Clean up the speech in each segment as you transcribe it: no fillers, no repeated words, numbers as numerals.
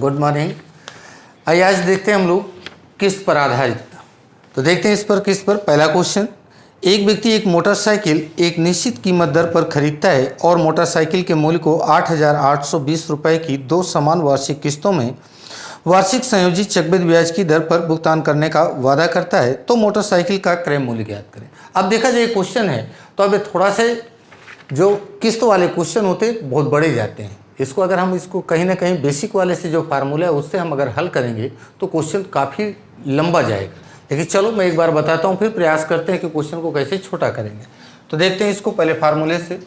Good morning. आइए आज देखते हैं हम लोग किस्त पर आधारित। तो देखते हैं इस पर किस्त पर पहला क्वेश्चन। एक व्यक्ति एक मोटरसाइकिल एक निश्चित कीमत दर पर खरीदता है और मोटरसाइकिल के मूल्य को 8,820 रुपये की दो समान वार्षिक किस्तों में वार्षिक संयोजित चक्रवृद्धि ब्याज की दर पर भुगतान करने का वादा करता है, तो मोटरसाइकिल का क्रय मूल्य ज्ञात करें। अब देखा जाए क्वेश्चन है तो अब थोड़ा से जो किस्त वाले क्वेश्चन होते हैं बहुत बड़े जाते हैं। इसको अगर हम इसको कहीं ना कहीं बेसिक वाले से जो फार्मूला है उससे हम अगर हल करेंगे तो क्वेश्चन काफ़ी लंबा जाएगा। लेकिन चलो मैं एक बार बताता हूँ, फिर प्रयास करते हैं कि क्वेश्चन को कैसे छोटा करेंगे। तो देखते हैं इसको पहले फार्मूले से।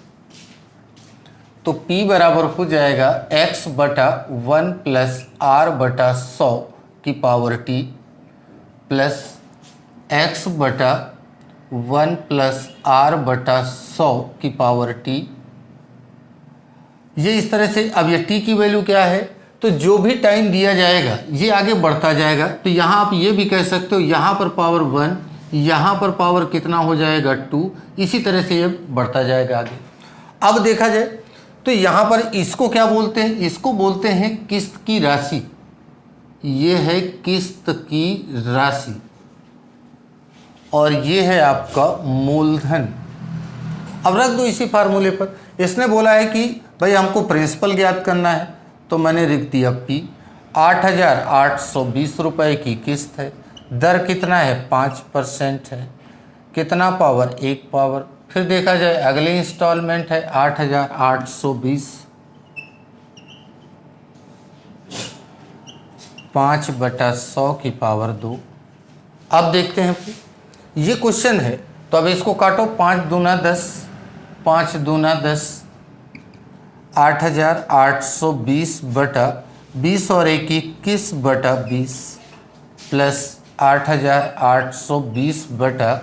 तो P बराबर हो जाएगा x बटा 1 प्लस R बटा 100 की पावर t प्लस x बटा 1 प्लस R बटा 100 की पावर t। ये इस तरह से, अब ये t की वैल्यू क्या है, तो जो भी टाइम दिया जाएगा ये आगे बढ़ता जाएगा। तो यहाँ आप ये भी कह सकते हो, यहाँ पर पावर 1, यहाँ पर पावर कितना हो जाएगा 2, इसी तरह से ये बढ़ता जाएगा आगे। अब देखा जाए तो यहाँ पर इसको क्या बोलते हैं, इसको बोलते हैं किस्त की राशि। ये है किस्त की राशि और ये है आपका मूलधन। अब रख दो इसी फार्मूले पर। इसने बोला है कि भाई हमको प्रिंसिपल ज्ञात करना है, तो मैंने लिख दिया P। 8,820 रुपये की किस्त है, दर कितना है 5% है, कितना पावर 1 पावर। फिर देखा जाए अगले इंस्टॉलमेंट है 8,820 5/100 की पावर 2। अब देखते हैं ये क्वेश्चन है तो अब इसको काटो, 5 दूना 10, 5 दूना 10, 8,820 बटा 20 और 1 21 बटा 20 प्लस 8,820 बटा,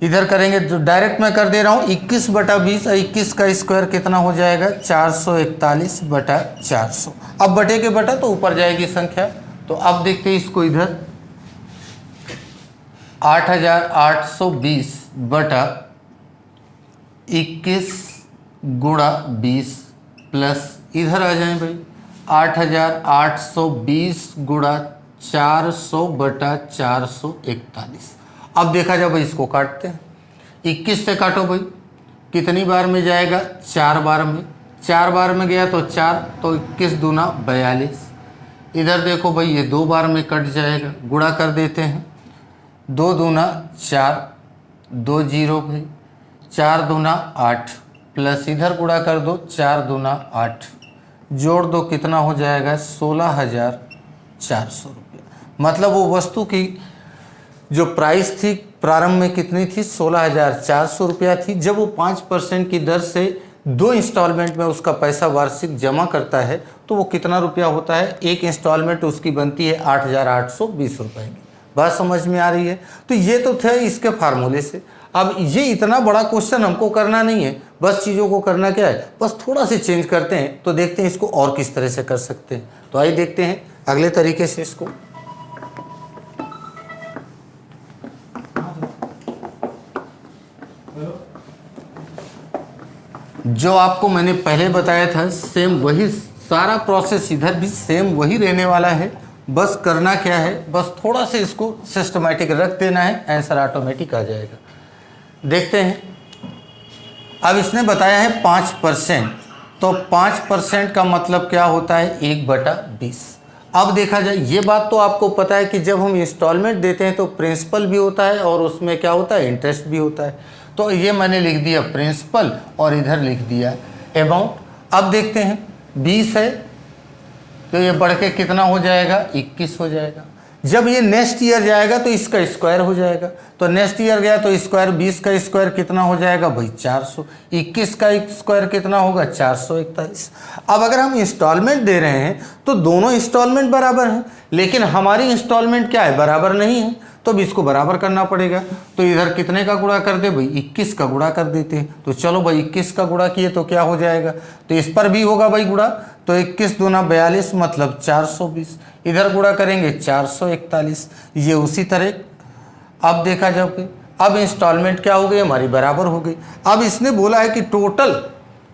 इधर करेंगे तो डायरेक्ट मैं कर दे रहा हूँ 21 बटा 20 और 21 का स्क्वायर कितना हो जाएगा 441 बटा 400। अब बटे के बटा तो ऊपर जाएगी संख्या। तो अब देखते हैं इसको, इधर 8,820 बटा 21 गुणा 20 प्लस, इधर आ जाए भाई 8,820 गुणा 400 बटा 441। अब देखा जाए भाई इसको काटते हैं, 21 से काटो भाई, कितनी बार में जाएगा 4 बार में, 4 बार में गया तो 4, तो 21 दूना 42। इधर देखो भाई ये 2 बार में कट जाएगा, गुणा कर देते हैं, 2 दूना 4, 2 जीरो भाई, 4 दूना 8 प्लस इधर गुणा कर दो 4 दूना 8, जोड़ दो कितना हो जाएगा 16,400 रुपये। मतलब वो वस्तु की जो प्राइस थी प्रारंभ में कितनी थी 16,400 रुपया थी। जब वो 5% की दर से 2 इंस्टॉलमेंट में उसका पैसा वार्षिक जमा करता है तो वो कितना रुपया होता है, एक इंस्टॉलमेंट उसकी बनती है 8,820 रुपये की। बात समझ में आ रही है। तो ये तो थे इसके फार्मूले से। अब ये इतना बड़ा क्वेश्चन हमको करना नहीं है, बस चीज़ों को करना क्या है, बस थोड़ा से चेंज करते हैं तो देखते हैं इसको और किस तरह से कर सकते हैं। तो आइए देखते हैं अगले तरीके से इसको। जो आपको मैंने पहले बताया था सेम वही सारा प्रोसेस इधर भी सेम वही रहने वाला है। बस करना क्या है, बस थोड़ा से इसको सिस्टमैटिक रख देना है, आंसर ऑटोमेटिक आ जाएगा। देखते हैं, अब इसने बताया है 5%, तो 5% का मतलब क्या होता है 1/20। अब देखा जाए ये बात तो आपको पता है कि जब हम इंस्टॉलमेंट देते हैं तो प्रिंसिपल भी होता है और उसमें क्या होता है इंटरेस्ट भी होता है। तो ये मैंने लिख दिया प्रिंसिपल और इधर लिख दिया अमाउंट। अब देखते हैं 20 है तो ये बढ़ के कितना हो जाएगा 21 हो जाएगा। जब ये नेक्स्ट ईयर जाएगा तो इसका स्क्वायर हो जाएगा, तो नेक्स्ट ईयर गया तो स्क्वायर, 20 का स्क्वायर कितना हो जाएगा भाई 400, 21 का स्क्वायर कितना होगा 441। अब अगर हम इंस्टॉलमेंट दे रहे हैं तो दोनों इंस्टॉलमेंट बराबर हैं, लेकिन हमारी इंस्टॉलमेंट क्या है बराबर नहीं है, तो अब इसको बराबर करना पड़ेगा। तो इधर कितने का गुणा कर दे भाई 21 का गुणा कर देते हैं। तो चलो भाई 21 का गुणा किए तो क्या हो जाएगा, तो इस पर भी होगा भाई गुणा, तो 21 दूना 42 मतलब 420, इधर गुणा करेंगे 441। ये उसी तरह अब देखा जाए, अब इंस्टॉलमेंट क्या हो गई हमारी बराबर हो गई। अब इसने बोला है कि टोटल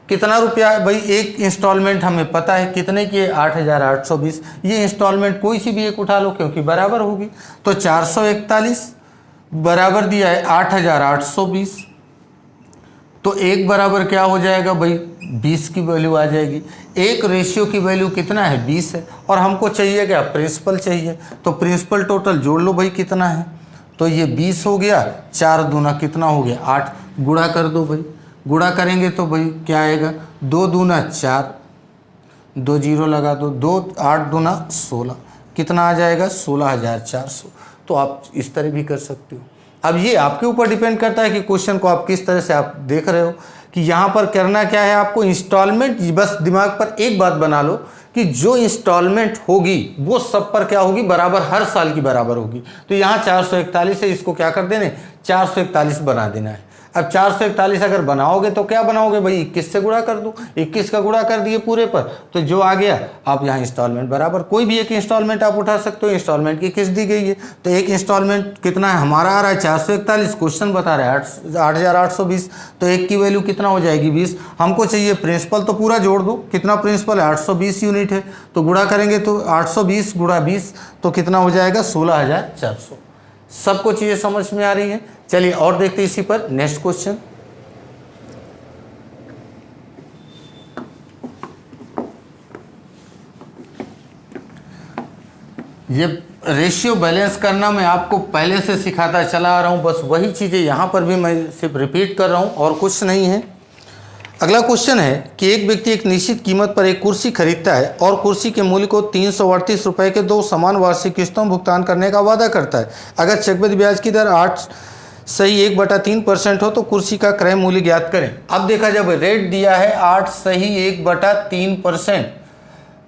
कितना रुपया है भाई, एक इंस्टॉलमेंट हमें पता है कितने की है, 8,820। ये इंस्टॉलमेंट कोई सी भी एक उठा लो क्योंकि बराबर होगी। तो 441 बराबर दिया है 8,820, तो एक बराबर क्या हो जाएगा भाई, 20 की वैल्यू आ जाएगी। एक रेशियो की वैल्यू कितना है, 20 है, और हमको चाहिए क्या, प्रिंसिपल चाहिए। तो प्रिंसिपल टोटल जोड़ लो भाई कितना है, तो ये 20 हो गया, 4 दूना कितना हो गया 8, गुणा कर दो भाई। गुणा करेंगे तो भाई क्या आएगा, 2 दूना 4, 2 जीरो लगा दो, 2 8 दूना 16, कितना आ जाएगा 16,400। तो आप इस तरह भी कर सकते हो। अब ये आपके ऊपर डिपेंड करता है कि क्वेश्चन को आप किस तरह से आप देख रहे हो, कि यहाँ पर करना क्या है आपको, इंस्टॉलमेंट, बस दिमाग पर एक बात बना लो कि जो इंस्टॉलमेंट होगी वो सब पर क्या होगी, बराबर, हर साल की बराबर होगी। तो यहाँ 441 है, इसको क्या कर देने, 441 बना देना है। अब 441 अगर बनाओगे तो क्या बनाओगे भाई, 21 से गुणा कर दो, 21 का गुणा कर दिए पूरे पर, तो जो आ गया आप यहाँ इंस्टॉलमेंट बराबर, कोई भी एक इंस्टॉलमेंट आप उठा सकते हो। इंस्टॉलमेंट की किस्त दी गई है, तो एक इंस्टॉलमेंट कितना है हमारा आ रहा है 441, क्वेश्चन बता रहा है 8,820, तो एक की वैल्यू कितना हो जाएगी 20। हमको चाहिए प्रिंसिपल, तो पूरा जोड़ दो, कितना प्रिंसिपल है 820 यूनिट है, तो गुणा करेंगे तो 820 गुणा 20 तो कितना हो जाएगा 16,400। सबको चीजें समझ में आ रही हैं। चलिए और देखते हैं इसी पर नेक्स्ट क्वेश्चन। ये रेशियो बैलेंस करना मैं आपको पहले से सिखाता चला आ रहा हूं, बस वही चीजें यहां पर भी मैं सिर्फ रिपीट कर रहा हूं और कुछ नहीं है। अगला क्वेश्चन है कि एक व्यक्ति एक निश्चित कीमत पर एक कुर्सी खरीदता है और कुर्सी के मूल्य को 338 रुपये के 2 समान वार्षिक किस्तों में भुगतान करने का वादा करता है। अगर चक्रवृद्धि ब्याज की दर 8/1/3% हो तो कुर्सी का क्रय मूल्य ज्ञात करें। अब देखा जब रेट दिया है 8/1/3%,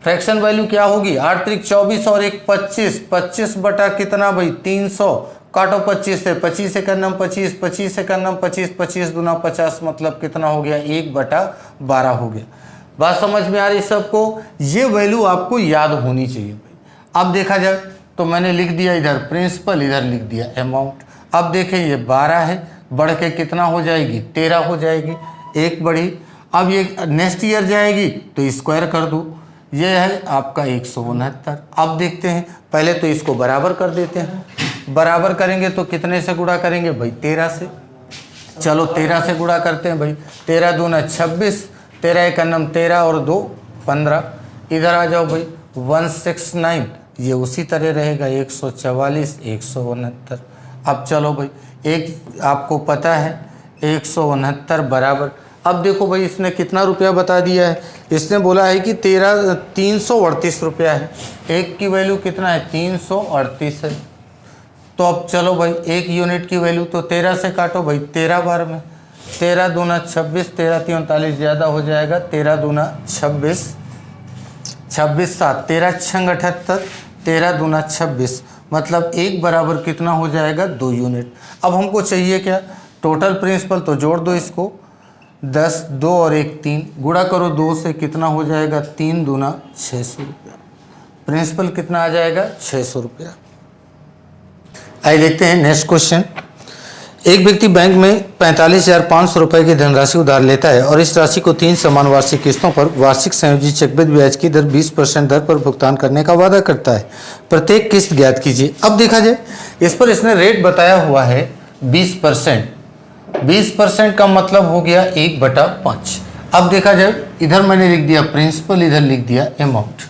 फ्रैक्शन वैल्यू क्या होगी, 8 त्रिक 24 और 1 25, 25 बटा कितना भाई 300, काटो 25 से, 25 से करना 25, 25 से करना 25, 25 दूना 50, मतलब कितना हो गया 1/12 हो गया। बात समझ में आ रही सबको, ये वैल्यू आपको याद होनी चाहिए भाई। अब देखा जाए तो मैंने लिख दिया इधर प्रिंसिपल, इधर लिख दिया अमाउंट। अब देखें ये 12 है, बढ़ के कितना हो जाएगी 13 हो जाएगी, एक बढ़ी। अब ये नेक्स्ट ईयर जाएगी तो स्क्वायर कर दो, ये है आपका 169। अब देखते हैं, पहले तो इसको बराबर कर देते हैं। बराबर करेंगे तो कितने से गुणा करेंगे भाई 13 से, चलो 13 से गुणा करते हैं भाई। 13 दूना 26, 13 एक अन्नम 13 और 2 15, इधर आ जाओ भाई 169, ये उसी तरह रहेगा 144 169। अब चलो भाई एक आपको पता है 169 बराबर, अब देखो भाई इसने कितना रुपया बता दिया है, इसने बोला है कि 338 रुपया है। एक की वैल्यू कितना है 338 है। तो अब चलो भाई एक यूनिट की वैल्यू तो 13 से काटो भाई 13 बार में, 13 दूना 26, 13 3 39 ज़्यादा हो जाएगा, 13 दूना 26, 26 7, 13 6 78, 13 दूना 26, मतलब एक बराबर कितना हो जाएगा 2 यूनिट। अब हमको चाहिए क्या, टोटल प्रिंसिपल, तो जोड़ दो इसको 10, 2 और 1 3, गुणा करो 2 से, कितना हो जाएगा 3 दूना 600 रुपया। प्रिंसिपल कितना आ जाएगा 600 रुपया। आइए देखते हैं नेक्स्ट क्वेश्चन। एक व्यक्ति बैंक में 45,500 रुपये की धनराशि उधार लेता है और इस राशि को 3 समान वार्षिक किस्तों पर वार्षिक संयोजित चक्रवृद्धि ब्याज की दर 20% दर पर भुगतान करने का वादा करता है। प्रत्येक किस्त ज्ञात कीजिए। अब देखा जाए इस पर इसने रेट बताया हुआ है 20%, 20% का मतलब हो गया 1/5। अब देखा जाए इधर मैंने लिख दिया प्रिंसिपल, इधर लिख दिया अमाउंट।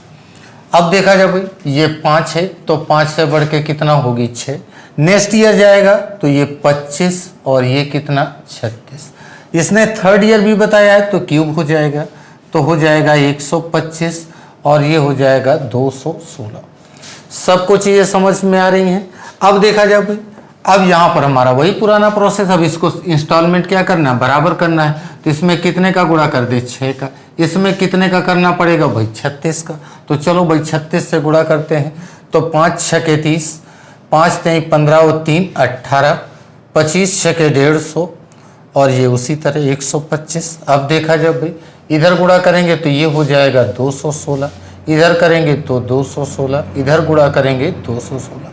अब देखा जाए भाई ये 5 है तो 5 से बढ़ के कितना होगी 6, नेक्स्ट ईयर जाएगा तो ये 25 और ये कितना 36। इसने थर्ड ईयर भी बताया है तो क्यूब हो जाएगा, तो हो जाएगा 125 और ये हो जाएगा 216। सबको चीज़ें समझ में आ रही हैं। अब देखा जाए भाई, अब यहाँ पर हमारा वही पुराना प्रोसेस, अब इसको इंस्टॉलमेंट क्या करना है, बराबर करना है। तो इसमें कितने का गुणा कर दे 6 का, इसमें कितने का करना पड़ेगा भाई 36 का। तो चलो भाई 36 से गुणा करते हैं, तो 5 6 के 30, 5 3 15 और 3 18, 25 6 के 150 और ये उसी तरह 125। अब देखा जाए भाई इधर गुणा करेंगे तो ये हो जाएगा 216, इधर करेंगे तो 216, इधर गुणा करेंगे 216।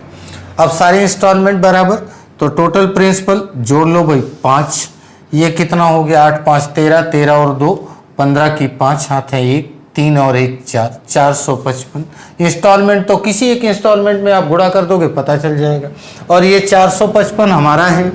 अब सारे इंस्टॉलमेंट बराबर, तो टोटल प्रिंसिपल जोड़ लो भाई 5, ये कितना हो गया 8 5 13, 13 और 2 15 की 5 हाथ है 1, 3 और 1 4, 455 इंस्टॉलमेंट। तो किसी एक इंस्टॉलमेंट में आप गुणा कर दोगे पता चल जाएगा। और ये 455 हमारा है,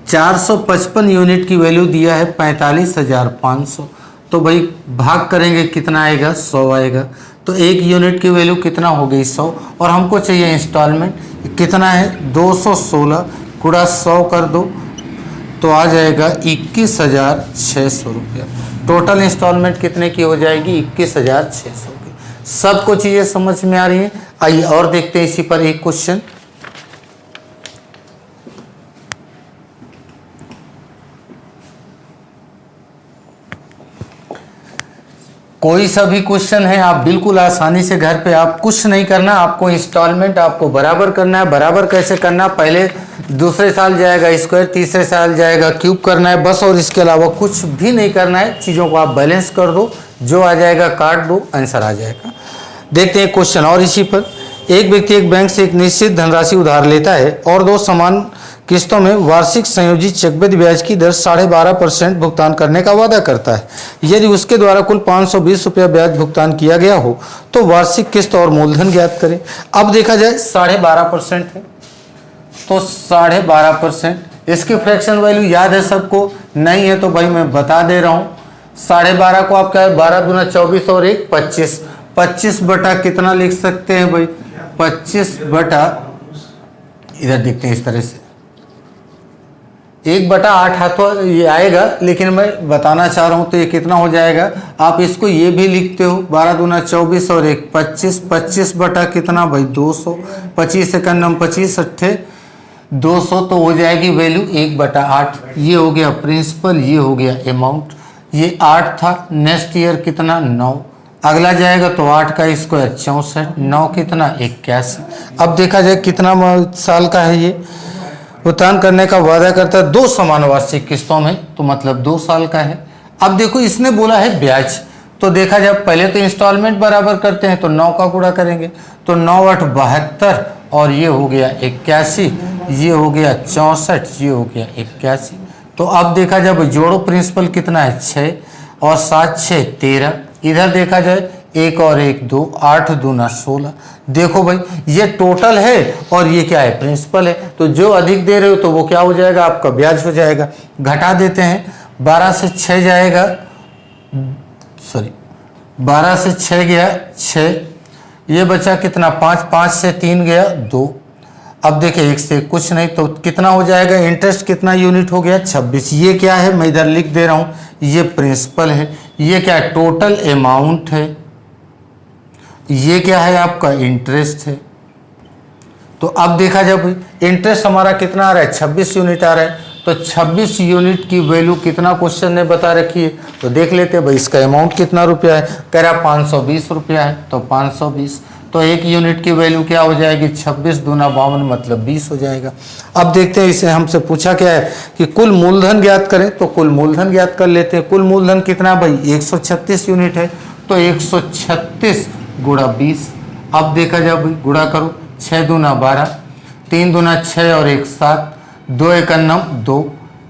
455 यूनिट की वैल्यू दिया है 45,500। तो भाई भाग करेंगे कितना आएगा, 100 आएगा। तो एक यूनिट की वैल्यू कितना हो गई, 100। और हमको चाहिए इंस्टॉलमेंट कितना है, 216 गुणा 100 कर दो तो आ जाएगा 21,600 रुपया। टोटल इंस्टॉलमेंट कितने की हो जाएगी, 21,600 की। सबको चीज़ें समझ में आ रही हैं। आइए और देखते हैं इसी पर एक क्वेश्चन। कोई सा भी क्वेश्चन है आप बिल्कुल आसानी से घर पे, आप कुछ नहीं करना, आपको इंस्टॉलमेंट आपको बराबर करना है। बराबर कैसे करना, पहले दूसरे साल जाएगा स्क्वायर, तीसरे साल जाएगा क्यूब करना है बस, और इसके अलावा कुछ भी नहीं करना है। चीज़ों को आप बैलेंस कर दो, जो आ जाएगा काट दो, आंसर आ जाएगा। देखते हैं क्वेश्चन और इसी पर। एक व्यक्ति एक बैंक से एक निश्चित धनराशि उधार लेता है और 2 समान किस्तों में वार्षिक संयोजित चक्रवृद्धि ब्याज की दर 12.5% भुगतान करने का वादा करता है। यदि उसके द्वारा कुल 520 रुपया ब्याज भुगतान किया गया हो तो वार्षिक किस्त और मूलधन ज्ञात करें। अब देखा जाए 12.5% है तो 12.5%, इसकी फ्रैक्शन वैल्यू याद है सबको, नहीं है तो भाई मैं बता दे रहा हूँ। 12.5 को आप क्या है, 12 दूना 24 और 1 25, 25 बटा कितना लिख सकते हैं भाई, 25 बटा, इधर देखते हैं इस तरह से 1/8 हाथों ये आएगा, लेकिन मैं बताना चाह रहा हूँ तो ये कितना हो जाएगा। आप इसको ये भी लिखते हो, 12 दूना 24 और 1 25, 25 बटा कितना भाई 200, 25 सेकंड हम 25 अट्ठे 200, तो हो जाएगी वैल्यू 1/8। ये हो गया प्रिंसिपल, ये हो गया अमाउंट। ये 8 था, नेक्स्ट ईयर कितना 9, अगला जाएगा तो 8 का स्क्वायर 64, 9 कितना 81। अब देखा जाए कितना साल का है, ये भुगतान करने का वादा करता है 2 समान वार्षिक किस्तों में, तो मतलब 2 साल का है। अब देखो इसने बोला है ब्याज, तो देखा जाए पहले तो इंस्टॉलमेंट बराबर करते हैं तो 9 का गुणा करेंगे तो 9 8 72 और ये हो गया 81, ये हो गया 64, ये हो गया 81। तो अब देखा जाए जोड़ो प्रिंसिपल कितना है 6 और 7 6 13, इधर देखा जाए 1 और 1 2, 8 दूना 16। देखो भाई ये टोटल है और ये क्या है, प्रिंसिपल है। तो जो अधिक दे रहे हो तो वो क्या हो जाएगा, आपका ब्याज हो जाएगा। घटा देते हैं, 12 से 6 जाएगा, सॉरी 12 से 6 गया 6, ये बचा कितना 5, 5 से 3 गया 2। अब देखिए 1 से कुछ नहीं तो कितना हो जाएगा, इंटरेस्ट कितना यूनिट हो गया 26। ये क्या है, मैं इधर लिख दे रहा हूँ, ये प्रिंसिपल है। ये क्या है, टोटल अमाउंट है। ये क्या है, आपका इंटरेस्ट है। तो अब देखा जाए भाई इंटरेस्ट हमारा कितना आ रहा है, 26 यूनिट आ रहा है। तो 26 यूनिट की वैल्यू कितना क्वेश्चन ने बता रखी है, तो देख लेते हैं भाई इसका अमाउंट कितना रुपया है। कह रहा 520 रुपया है, तो 520, तो एक यूनिट की वैल्यू क्या हो जाएगी, 26 दूना 52 मतलब 20 हो जाएगा। अब देखते हैं इसे हमसे पूछा क्या है कि कुल मूलधन ज्ञात करें, तो कुल मूलधन ज्ञात कर लेते हैं। कुल मूलधन कितना भाई 136 यूनिट है, तो 136 गुणा 20। अब देखा जाए भाई गुणा करो, 6 दूना 12, 3 दूना 6 और 1 7, 2 1 9 2,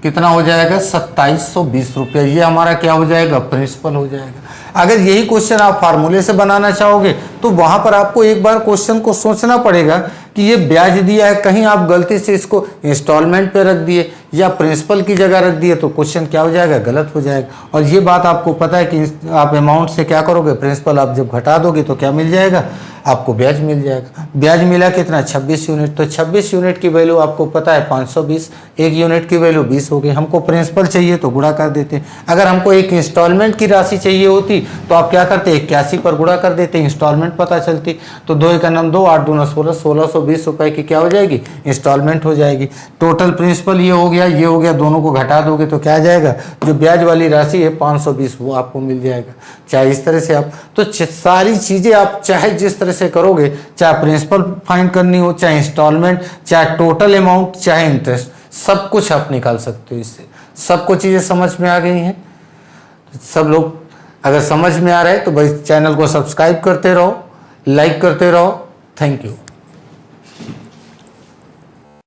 कितना हो जाएगा 2720 रुपया। ये हमारा क्या हो जाएगा, प्रिंसिपल हो जाएगा। अगर यही क्वेश्चन आप फार्मूले से बनाना चाहोगे तो वहां पर आपको एक बार क्वेश्चन को सोचना पड़ेगा कि ये ब्याज दिया है, कहीं आप गलती से इसको इंस्टॉलमेंट पे रख दिए या प्रिंसिपल की जगह रख दिए तो क्वेश्चन क्या हो जाएगा, गलत हो जाएगा। और ये बात आपको पता है कि आप अमाउंट से क्या करोगे, प्रिंसिपल आप जब घटा दोगे तो क्या मिल जाएगा, आपको ब्याज मिल जाएगा। ब्याज मिला कितना 26 यूनिट, तो 26 यूनिट की वैल्यू आपको पता है 520, एक यूनिट की वैल्यू 20 हो गई। हमको प्रिंसिपल चाहिए तो गुणा कर देते। अगर हमको एक इंस्टॉलमेंट की राशि चाहिए होती तो आप क्या करते, 81 पर गुणा कर देते, इंस्टॉलमेंट पता चलती। तो 2 1 9 2, 8 दूना 16, 1620 रुपए की क्या हो जाएगी, इंस्टॉलमेंट हो जाएगी। टोटल प्रिंसिपल ये हो गया, ये हो गया, दोनों को घटा दोगे तो क्या आ जाएगा, जो ब्याज वाली राशि है 520 वो आपको मिल जाएगा। चाहे इस तरह से आप, तो सारी चीज़ें आप चाहे जिस तरह से करोगे, चाहे प्रिंसिपल फाइंड करनी हो, चाहे इंस्टॉलमेंट, चाहे टोटल अमाउंट, चाहे इंटरेस्ट, सब कुछ आप निकाल सकते हो इससे। सबको चीज़ें समझ में आ गई हैं। सब लोग अगर समझ में आ रहा है तो भाई चैनल को सब्सक्राइब करते रहो, लाइक करते रहो। Thank you.